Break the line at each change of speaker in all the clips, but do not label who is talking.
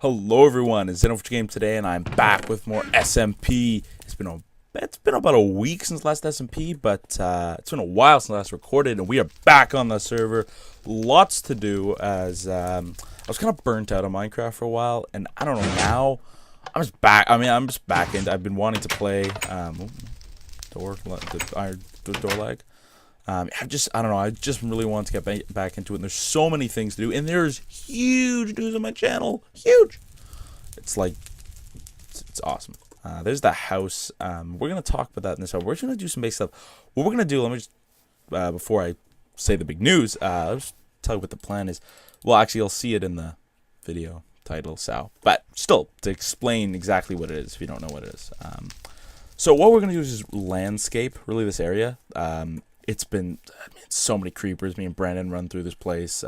Hello everyone, it's Ep12 today, and I'm back with more SMP. It's been about a week since last SMP, but it's been a while since last recorded, and we are back on the server. Lots to do, as I was kind of burnt out of Minecraft for a while, and I don't know now. I'm just back. I'm just back in. I've been wanting to play door lag. I don't know. I just really want to get back into it. And there's so many things to do, and there's huge news on my channel. Huge. It's like, it's awesome. There's the house. We're gonna talk about that in this hour. We're just gonna do some basic stuff. What we're gonna do? Let me just before I say the big news, I'll just tell you what the plan is. Well, actually, you'll see it in the video title, but still, to explain exactly what it is, if you don't know what it is. So what we're gonna do is just landscape really this area. It's been, so many creepers. Me and Brandon run through this place.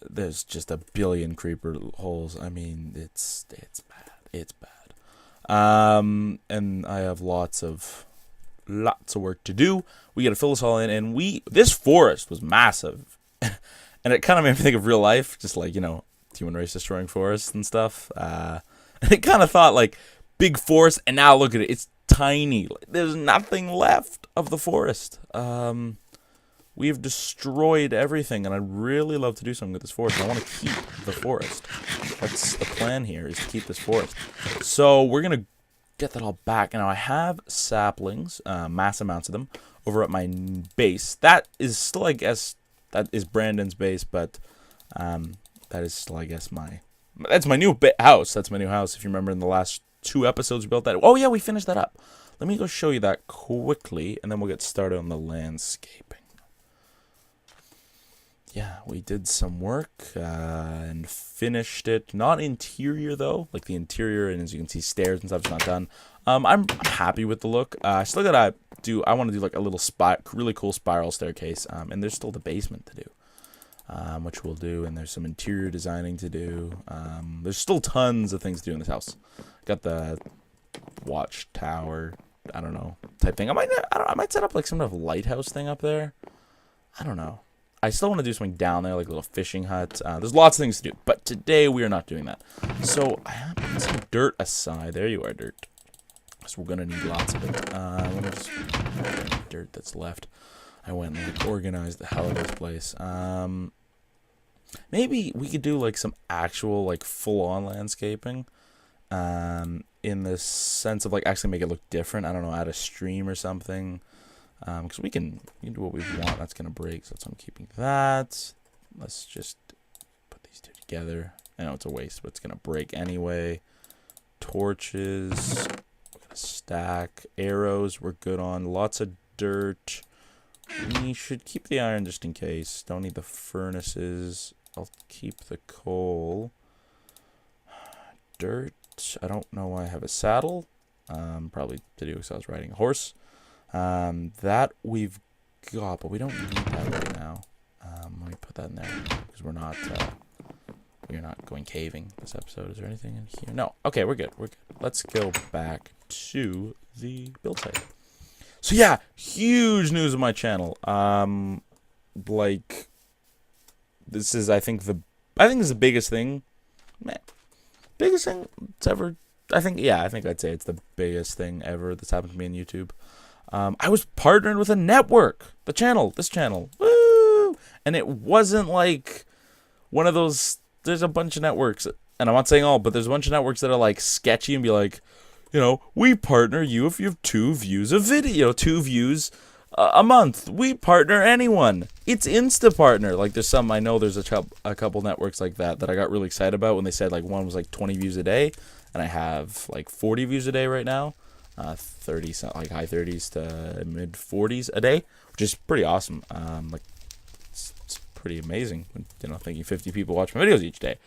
There's just a billion creeper holes. I mean, it's bad. It's bad. And I have lots of work to do. We got to fill this all in, and this forest was massive, and it kind of made me think of real life, just like, human race destroying forests and stuff. And it kind of thought like big forest, and now look at it. It's tiny. There's nothing left of the forest. We've destroyed everything, and I'd really love to do something with this forest. I want to keep the forest. That's the plan here, is to keep this forest. So we're gonna get that all back. Now I have saplings, mass amounts of them, over at my base. That is still, I guess, that is Brandon's base, but that is still, I guess, that's my new house. That's my new house. If you remember in the last 2 episodes we built that. Oh yeah, we finished that up. Let me go show you that quickly, and then we'll get started on the landscaping. Yeah, we did some work and finished it. Not interior though, like the interior, and as you can see, stairs and stuff is not done. I'm happy with the look. I still gotta do. I want to do like a little really cool spiral staircase. And there's still the basement to do, which we'll do. And there's some interior designing to do. There's still tons of things to do in this house. Got the watchtower, I don't know, type thing. I might set up like some kind of lighthouse thing up there. I don't know. I still want to do something down there, like a little fishing hut. There's lots of things to do, but today we are not doing that. So I have some dirt aside. There you are, dirt. So we're gonna need lots of it. Let me just dirt that's left. I went and like organized the hell of this place. Maybe we could do like some actual like full-on landscaping. In the sense of like actually make it look different. I don't know, add a stream or something. Because we can do what we want. That's gonna break, so I'm keeping that. Let's just put these two together. I know it's a waste, but it's gonna break anyway. Torches, we're gonna stack. Arrows, we're good on. Lots of dirt. We should keep the iron just in case. Don't need the furnaces. I'll keep the coal. Dirt. I don't know why I have a saddle. Probably to do because I was riding a horse. That we've got, but we don't need that right now. Let me put that in there because we're not going caving this episode. Is there anything in here? No. Okay, we're good. We're good. Let's go back to the build site. So yeah, huge news on my channel. Like this is, I think this is the biggest thing. Man, biggest thing it's ever. I think I'd say it's the biggest thing ever that's happened to me on YouTube. I was partnered with a network, this channel, woo! And it wasn't like one of those, there's a bunch of networks, and I'm not saying all, but there's a bunch of networks that are like sketchy and be like, we partner you if you have 2 views a video, 2 views a month. We partner anyone. It's Insta-partner. Like there's a couple networks like that I got really excited about when they said like one was like 20 views a day, and I have like 40 views a day right now. 30, like high 30s to mid 40s a day, which is pretty awesome. Like it's pretty amazing. Thinking 50 people watch my videos each day.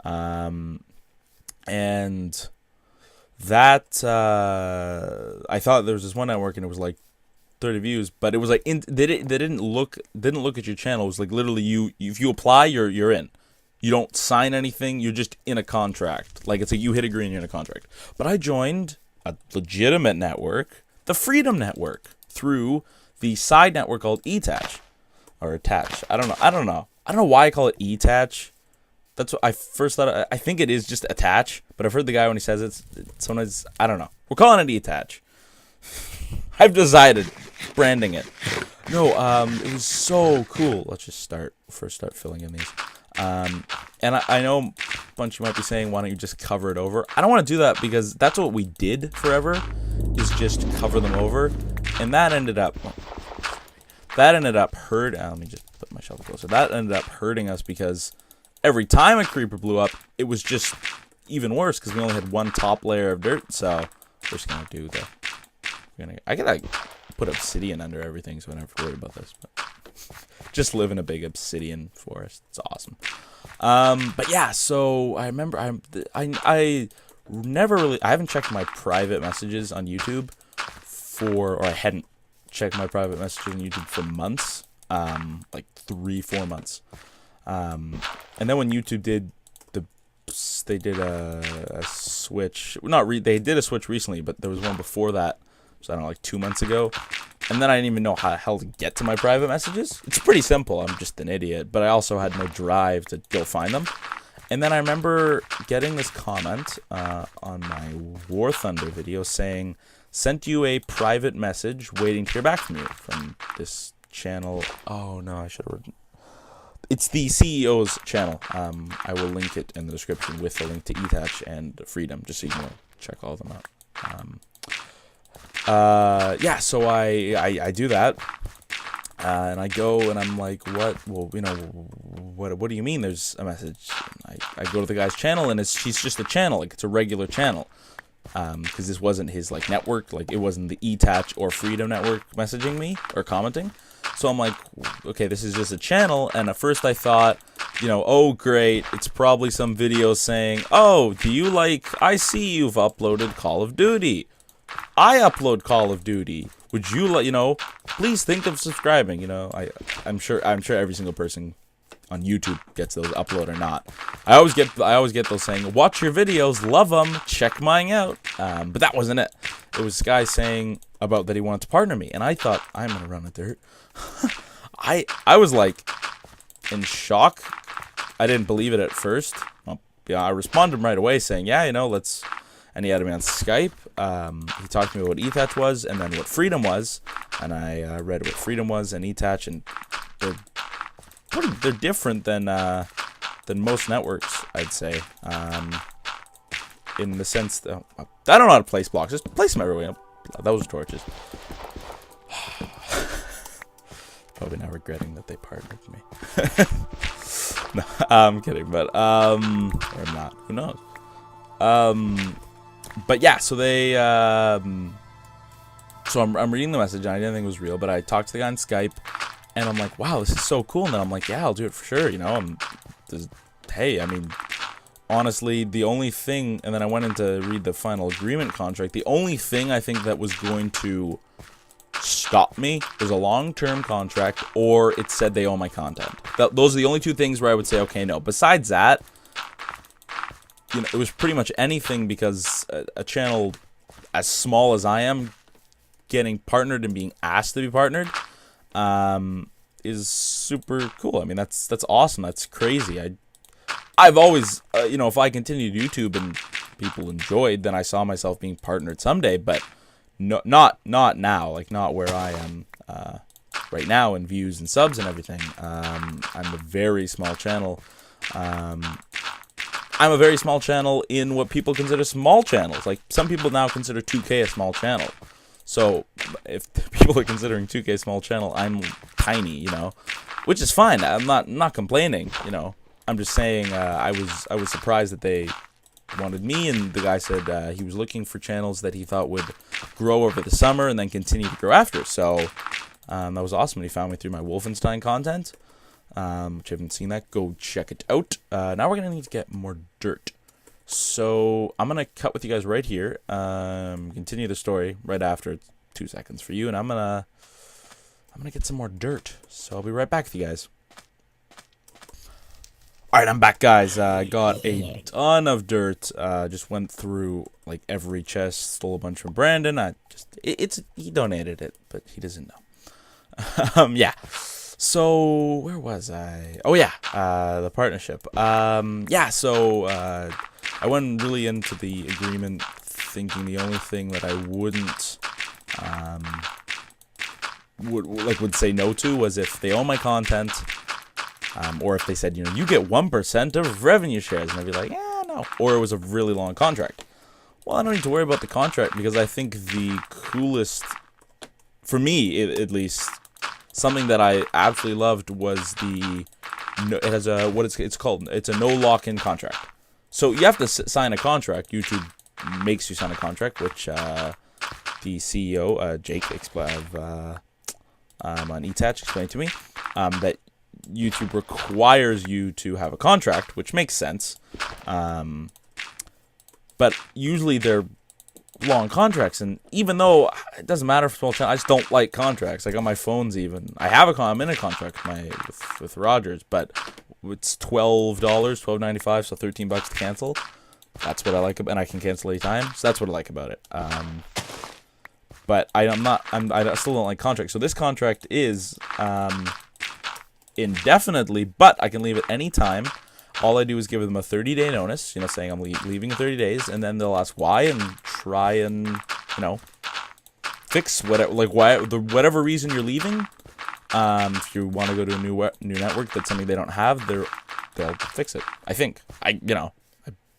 And that I thought there was this one network and it was like 30 views, but it was like they didn't look at your channel. It was like literally if you apply, you're in. You don't sign anything. You're just in a contract. Like it's like you hit agree and you're in a contract. But I joined a legitimate network, the Freedom Network, through the side network called Etatch or Etatch. I don't know why I call it Etatch. That's what I first thought. I think it is just Etatch, but I've heard the guy when he says it's sometimes, I don't know. We're calling it Etatch. I've decided branding it. No, it was so cool. Let's just start filling in these. And I know a bunch of you might be saying, why don't you just cover it over? I don't want to do that because that's what we did forever, is just cover them over. And that ended up hurting. Let me just put my shovel closer. That ended up hurting us because every time a creeper blew up, it was just even worse because we only had one top layer of dirt. So we're just going to do I could like put obsidian under everything so I don't have to worry about this. But just live in a big obsidian forest. It's awesome. But yeah, so I remember I haven't checked my private messages on YouTube or I hadn't checked my private messages on YouTube for months, like 3-4 months. And then when YouTube did they did a switch. They did a switch recently, but there was one before that. So I don't know, like 2 months ago. And then I didn't even know how the hell to get to my private messages. It's pretty simple. I'm just an idiot. But I also had no drive to go find them. And then I remember getting this comment on my War Thunder video saying, sent you a private message waiting to hear back from you from this channel. Oh, no, I should have written. It's the CEO's channel. I will link it in the description with a link to Etatch and Freedom, just so you can check all of them out. Yeah, so I do that, and I go and I'm like, what? Well, what do you mean there's a message? I go to the guy's channel and he's just a channel, like it's a regular channel, because this wasn't his like network, like it wasn't the Etatch or Freedom network messaging me or commenting. So I'm like, okay, this is just a channel, and at first I thought, oh great, it's probably some video saying, oh, I see you've uploaded Call of Duty. I upload Call of Duty. Would you please think of subscribing, I'm sure every single person on YouTube gets those, upload or not. I always get those saying, watch your videos, love them, check mine out. But that wasn't it. It was this guy saying about that he wanted to partner me, and I thought, I'm gonna run with dirt. I was like in shock. I didn't believe it at first. Well, yeah, I responded right away saying, yeah, let's. And he added me on Skype. He talked to me about what Etatch was, and then what Freedom was, and I read what Freedom was and Etatch, and they're different than most networks, I'd say. In the sense that I don't know how to place blocks. Just place them everywhere. Those are torches. Probably now regretting that they partnered with me. No, I'm kidding, but or not. Who knows? But yeah, so they so I'm reading the message and I didn't think it was real, but I talked to the guy on Skype and I'm like, wow, this is so cool. And then I'm like, yeah, I'll do it for sure, hey, I mean, honestly, the only thing, and then I went in to read the final agreement contract, the only thing I think that was going to stop me was a long-term contract, or it said they own my content. Those are the only two things where I would say, okay, no. Besides that, it was pretty much anything, because a channel as small as I am, getting partnered and being asked to be partnered, is super cool. I mean, that's awesome. That's crazy. I've always, if I continued YouTube and people enjoyed, then I saw myself being partnered someday, but not now, like not where I am right now in views and subs and everything. I'm a very small channel. I'm a very small channel in what people consider small channels. Like, some people now consider 2K a small channel. So, if people are considering 2K a small channel, I'm tiny, which is fine. I'm not complaining, I'm just saying I was surprised that they wanted me, and the guy said he was looking for channels that he thought would grow over the summer and then continue to grow after. So, that was awesome. And he found me through my Wolfenstein content. Which I haven't seen that, go check it out. Now we're gonna need to get more dirt, so I'm gonna cut with you guys right here. Continue the story right after. It's 2 seconds for you, and I'm gonna get some more dirt. So I'll be right back with you guys. All right, I'm back, guys. I got a ton of dirt. Just went through like every chest, stole a bunch from Brandon. He donated it, but he doesn't know. Yeah. So where was I? Oh yeah, the partnership. I went really into the agreement thinking the only thing that I wouldn't would say no to was if they own my content, or if they said, you get 1% of revenue shares, and I'd be like, yeah, no. Or it was a really long contract. Well, I don't need to worry about the contract because I think the coolest, for me at least, something that I absolutely loved was it has a, it's called, it's a no lock-in contract. So you have to sign a contract. YouTube makes you sign a contract, which the CEO, Jake, on Etatch explained to me, that YouTube requires you to have a contract, which makes sense. But usually they're long contracts, and even though it doesn't matter for small channel, I just don't like contracts. Like on my phones, even I'm in a contract with Rogers, but it's $12.95, so $13 to cancel. That's what I like about, and I can cancel anytime. So that's what I like about it. But I still don't like contracts. So this contract is indefinitely, but I can leave at any time. All I do is give them a 30-day notice, saying I'm leaving in 30 days, and then they'll ask why and try and, fix whatever reason you're leaving. If you want to go to a new network that's something they don't have, they'll fix it. I think. I've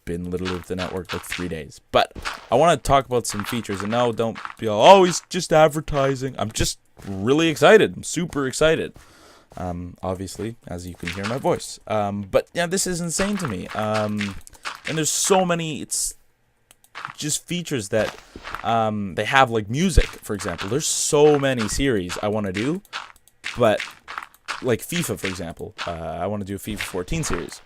been literally with the network like 3 days, but I want to talk about some features. And no, don't be all, oh, he's just advertising. I'm just really excited. I'm super excited. Obviously, as you can hear my voice. But yeah, this is insane to me. And there's so many, it's just features that, they have, like music, for example. There's so many series I want to do, but like FIFA, for example, I want to do a FIFA 14 series.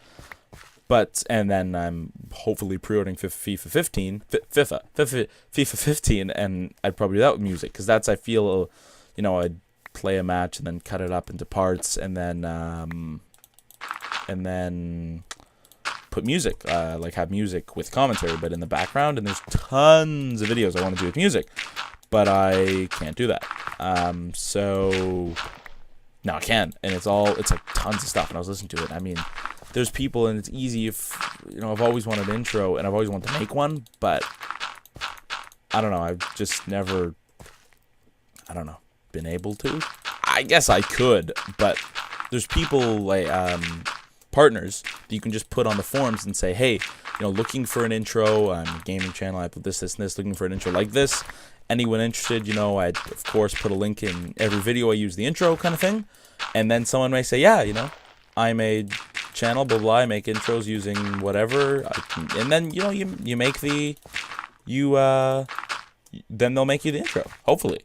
And then I'm hopefully pre-ordering FIFA 15, and I'd probably do that with music, because that's, I feel, I'd play a match and then cut it up into parts, and then put music, like have music with commentary, but in the background. And there's tons of videos I want to do with music, but I can't do that. So no, I can, and it's like tons of stuff. And I was listening to it. I mean, there's people, and it's easy if I've always wanted an intro, and I've always wanted to make one, but I don't know. I've just never, been able to. I guess I could, but there's people like partners that you can just put on the forums and say, hey, looking for an intro on a gaming channel, I put this and this, looking for an intro like this. Anyone interested, I'd of course put a link in every video I use the intro kind of thing. And then someone may say, yeah, I made channel, blah, blah, I make intros using whatever. And then, you make then they'll make you the intro, hopefully,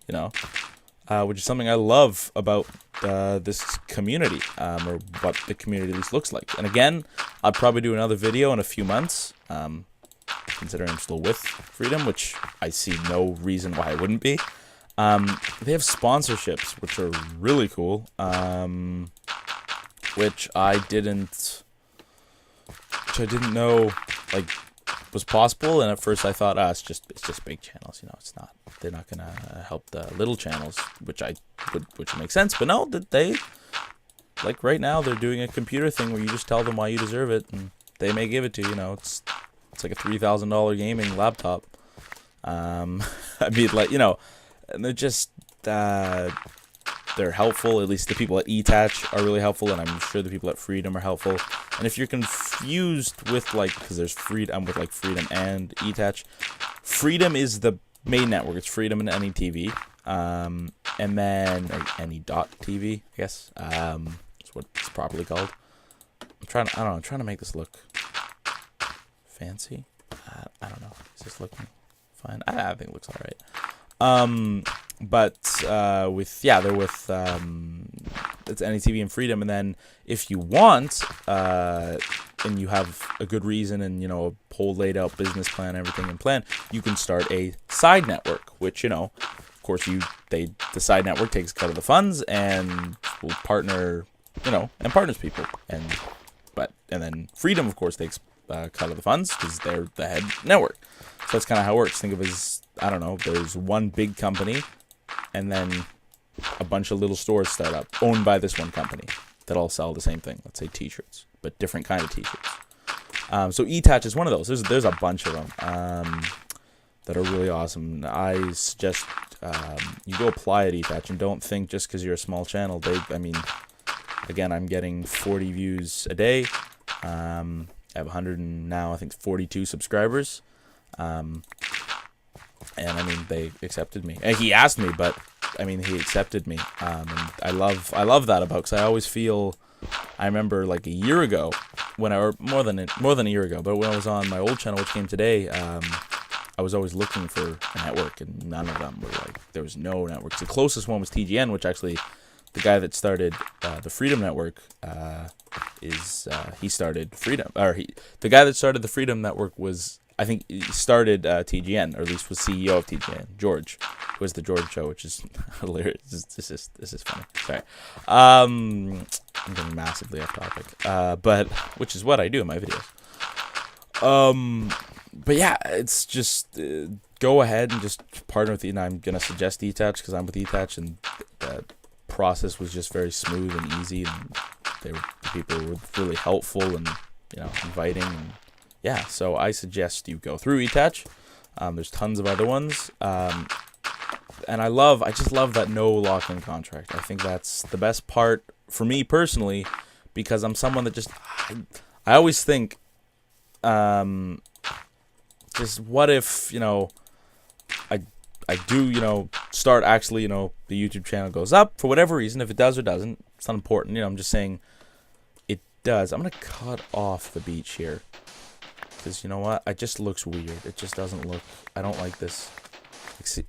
which is something I love about this community, or what the community at least looks like. And again, I'll probably do another video in a few months, considering I'm still with Freedom, which I see no reason why I wouldn't be. They have sponsorships, which are really cool, which I didn't know was possible. And at first I thought, it's just big channels, they're not gonna help the little channels, which makes sense. But no, they right now they're doing a computer thing where you just tell them why you deserve it, and they may give it to you. It's like a $3,000 gaming laptop. I mean, and they're just they're helpful. At least the people at Etatch are really helpful, and I'm sure the people at Freedom are helpful. And if you're confused with because there's Freedom with Freedom and Etatch, Freedom is the main network. It's Freedom and Any TV, and then Any .tv, I guess. That's what it's properly called. I'm trying to make this look fancy. I don't know. Is this looking fine? I think it looks all right. But they're with it's Any TV and Freedom. And then if you want, and you have a good reason and a whole laid out business plan, everything in plan, you can start a side network, which of course the side network takes a cut of the funds and will partner, and partners people, and then Freedom of course takes a cut of the funds because they're the head network. So that's kind of how it works. Think of it as, there's one big company, and then a bunch of little stores start up, owned by this one company, that all sell the same thing. Let's say t-shirts, but different kind of t-shirts. So Etatch is one of those. There's a bunch of them that are really awesome. I suggest you go apply at Etatch, and don't think just because you're a small channel. Again, I'm getting 40 views a day. I have 100 and now I think 42 subscribers. And I mean, they accepted me. He asked me, but I mean, he accepted me. And I love that about, because I always feel, I remember like a year ago or more than a year ago, but when I was on my old channel, which came today, I was always looking for a network, and none of them were like, there was no networks. The closest one was TGN, which actually, the guy that started the Freedom Network he started Freedom, the guy that started the Freedom Network was, I think he started TGN, or at least was CEO of TGN. George, who was the George Show, which is hilarious. This is funny. Sorry, I'm getting massively off topic, but which is what I do in my videos. But yeah, it's just go ahead and just partner with and I'm gonna suggest Etatch because I'm with Etatch, and the process was just very smooth and easy, and the people were really helpful and inviting. And yeah, so I suggest you go through Etatch. There's tons of other ones. And I just love that no lock-in contract. I think that's the best part for me personally, because I'm someone that just, I always think, just what if, I do, start actually, the YouTube channel goes up for whatever reason. If it does or doesn't, it's not important. I'm just saying it does. I'm going to cut off the beach here. Because you know what? It just looks weird. It just doesn't look... I don't like this. See,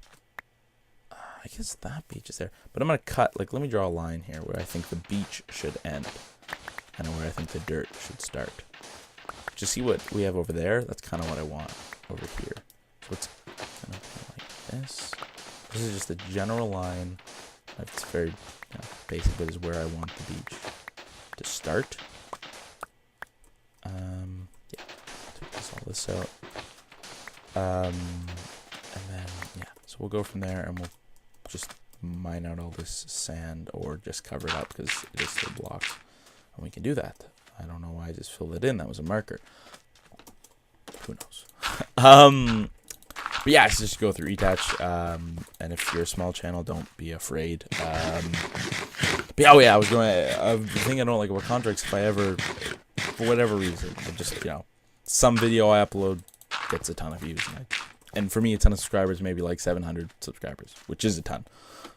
I guess that beach is there. But I'm going to cut... let me draw a line here where I think the beach should end. And where I think the dirt should start. Just see what we have over there? That's kind of what I want over here. So it's kind of like this. This is just a general line. It's very basic, but is where I want the beach to start. Yeah. All this out, and then so we'll go from there, and we'll just mine out all this sand or just cover it up because it is still blocked, and we can do that. I don't know why I just filled it in. That was a marker. Who knows? But yeah, so just go through Etatch, and if you're a small channel, don't be afraid. But I was thinking I don't like about contracts. If I ever, for whatever reason, I just some video I upload gets a ton of views, and for me, a ton of subscribers, maybe like 700 subscribers, which is a ton.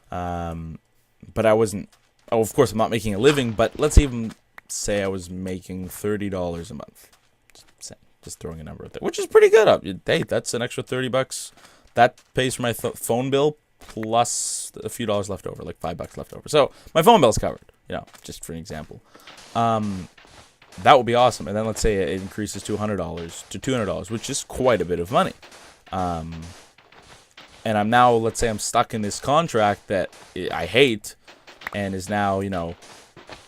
But I wasn't. Oh, of course, I'm not making a living. But let's even say I was making $30 a month. Just throwing a number out there, which is pretty good. Hey, that's an extra $30. That pays for my phone bill plus a few dollars left over, like $5 left over. So my phone bill's covered. Just for an example. That would be awesome. And then let's say it increases to $100 to $200, which is quite a bit of money. And I'm now, let's say I'm stuck in this contract that I hate, and is now,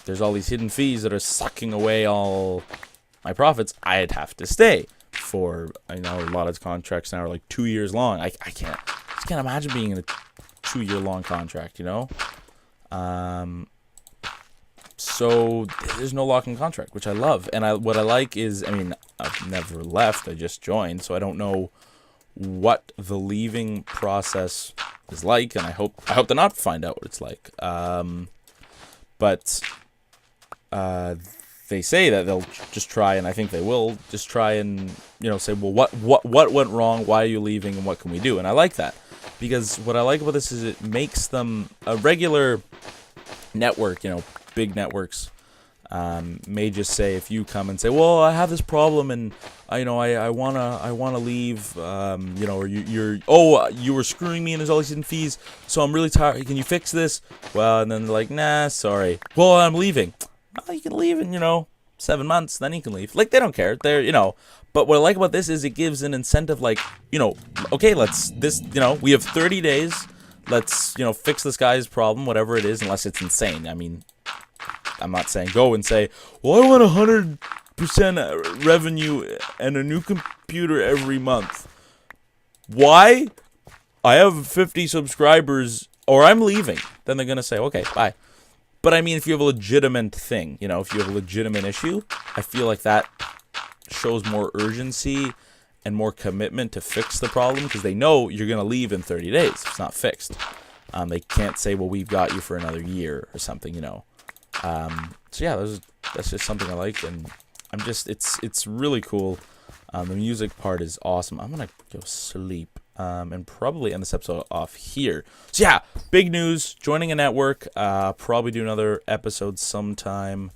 there's all these hidden fees that are sucking away all my profits. I'd have to stay for, a lot of contracts now are like 2 years long. I can't imagine being in a 2-year-long contract, So there's no lock-in contract, which I love. And what I like is, I've never left. I just joined, so I don't know what the leaving process is like, and I hope to not find out what it's like. But they say that they'll just try, and I think they will just try and say, well, what went wrong? Why are you leaving? And what can we do? And I like that, because what I like about this is it makes them a regular network. Big networks may just say, if you come and say, well, I have this problem, and I wanna leave, or you were screwing me, and there's all these hidden fees, so I'm really tired. Can you fix this? Well, and then they're like, nah, sorry. Well, I'm leaving. Well, you can leave in 7 months, then you can leave. Like, they don't care. They're But what I like about this is it gives an incentive. Like, okay, we have 30 days. Let's fix this guy's problem, whatever it is, unless it's insane. I'm not saying go and say, well, I want 100% revenue and a new computer every month. Why? I have 50 subscribers, or I'm leaving. then they're gonna say, okay, bye. But I mean, if you have a legitimate thing, you know, if you have a legitimate issue, I feel like that shows more urgency and more commitment to fix the problem, because they know you're gonna leave in 30 days if it's not fixed. They can't say, well, we've got you for another year or something, you know. So yeah, that's just something I like, and it's really cool. The music part is awesome. I'm gonna go sleep and probably end this episode off here. So yeah, big news, joining a network. Probably do another episode sometime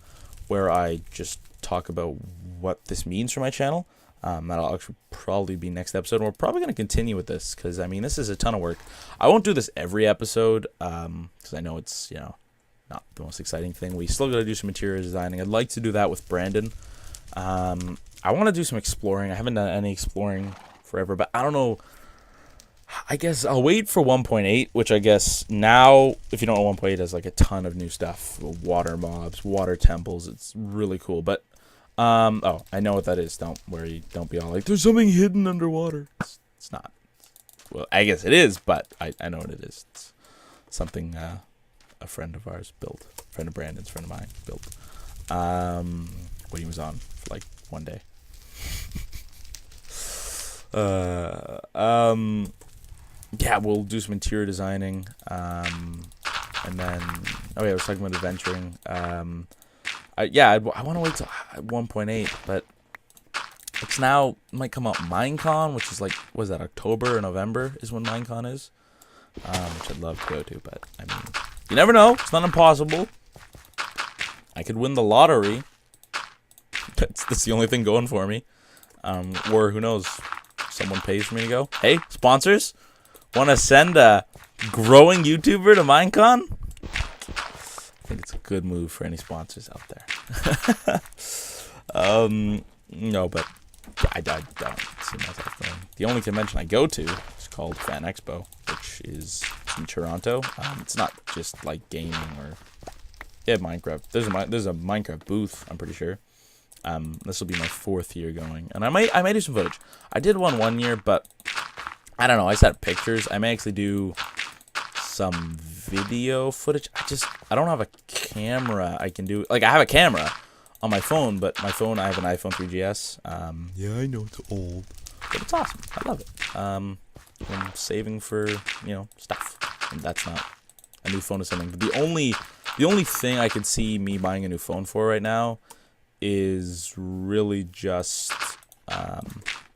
where I just talk about what this means for my channel. That'll actually probably be next episode. And we're probably going to continue with this because, I mean, this is a ton of work. I won't do this every episode because I know it's, you know, not the most exciting thing. We still got to do some interior designing. I'd like to do that with Brandon. I want to do some exploring. I haven't done any exploring forever, but I don't know. I guess I'll wait for 1.8, which I guess now, if you don't know, 1.8 has like a ton of new stuff. Water mobs, water temples. It's really cool, but oh, I know what that is. Don't worry. Don't be all like, there's something hidden underwater. It's not. Well, I guess it is, but I know what it is. It's something a friend of ours built. A friend of Brandon's, friend of mine built. When he was on for like one day. Yeah, we'll do some interior designing. And then, oh yeah, I was talking about adventuring. I want to wait till 1.8, but it's now, it might come out Minecon, which is like, what is that, October or November is when Minecon is, which I'd love to go to, but I mean, you never know, it's not impossible. I could win the lottery. That's the only thing going for me. Or who knows, someone pays for me to go. Hey, sponsors, want to send a growing YouTuber to Minecon? I think it's a good move for any sponsors out there. No, but I don't see myself going. The only convention I go to is called Fan Expo, which is in Toronto. It's not just like gaming or Minecraft. There's a Minecraft booth, I'm pretty sure. This will be my 4th year going, and I might do some footage. I did one year, but I don't know. I just had pictures. I may actually do some video footage. I don't have a camera I can do. Like, I have a camera on my phone, but my phone, I have an iPhone 3GS. Yeah, I know it's old, but it's awesome. I love it. I'm saving for, you know, stuff, and that's not a new phone is something. But the only thing I could see me buying a new phone for right now is really just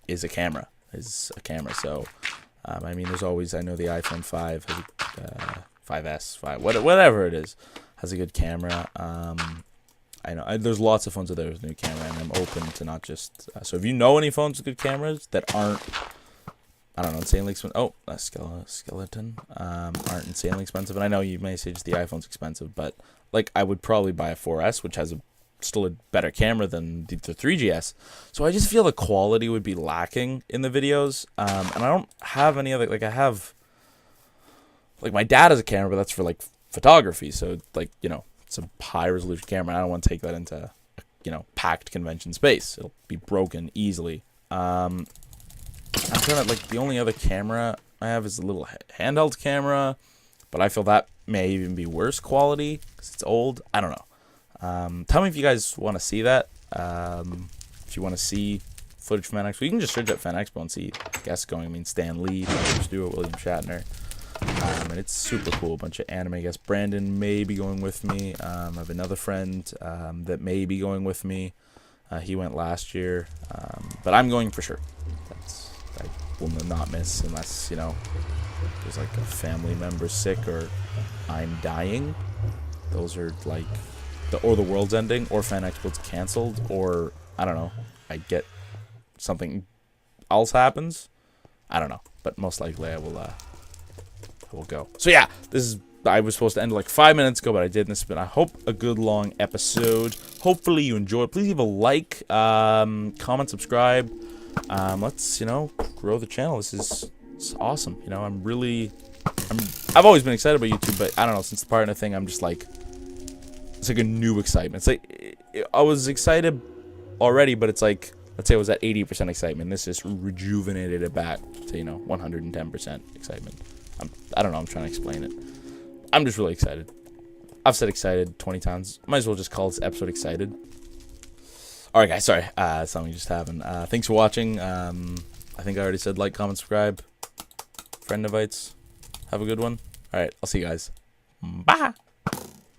is a camera. So I mean, there's always, I know the iPhone 5 has 5S, whatever it is, has a good camera. I know there's lots of phones out there with a new camera, and I'm open to not just. So if you know any phones with good cameras that aren't, I don't know, insanely expensive. Oh, a skeleton. Aren't insanely expensive, and I know you may say just the iPhone's expensive, but like I would probably buy a 4S, which has still a better camera than the 3GS. So I just feel the quality would be lacking in the videos, and I don't have any other. Like I have, like my dad has a camera, but that's for like photography. So like, you know, it's a high resolution camera, and I don't want to take that into, you know, packed convention space. It'll be broken easily. I'm trying to, like, the only other camera I have is a little handheld camera, but I feel that may even be worse quality because it's old. I don't know. Tell me if you guys want to see that. If you want to see footage from Fan Expo, you can just search up Fan Expo and see guests going. I mean, Stan Lee, Stewart, William Shatner. And it's super cool. A bunch of anime guests. Brandon may be going with me. I have another friend that may be going with me. He went last year, but I'm going for sure. I will not miss unless, you know, there's like a family member sick or I'm dying. Those are like or the world's ending, or Fan Expo's canceled, or I don't know, I get something else happens. I don't know, but most likely I will go. So yeah, I was supposed to end like 5 minutes ago, but I didn't. This has been, I hope, a good long episode. Hopefully you enjoyed. Please leave a like, comment, subscribe. Let's, you know, grow the channel. It's awesome. You know, I've always been excited about YouTube, but I don't know, since the partner thing, I'm just like, it's like a new excitement. It's like, I was excited already, but it's like, let's say I was at 80% excitement. This just rejuvenated it back to, you know, 110% excitement. I don't know, I'm trying to explain it. I'm just really excited. I've said excited 20 times. Might as well just call this episode excited. Alright, guys. Sorry. Something just happened. Thanks for watching. I think I already said like, comment, subscribe. Friend invites. Have a good one. Alright, I'll see you guys. Bye.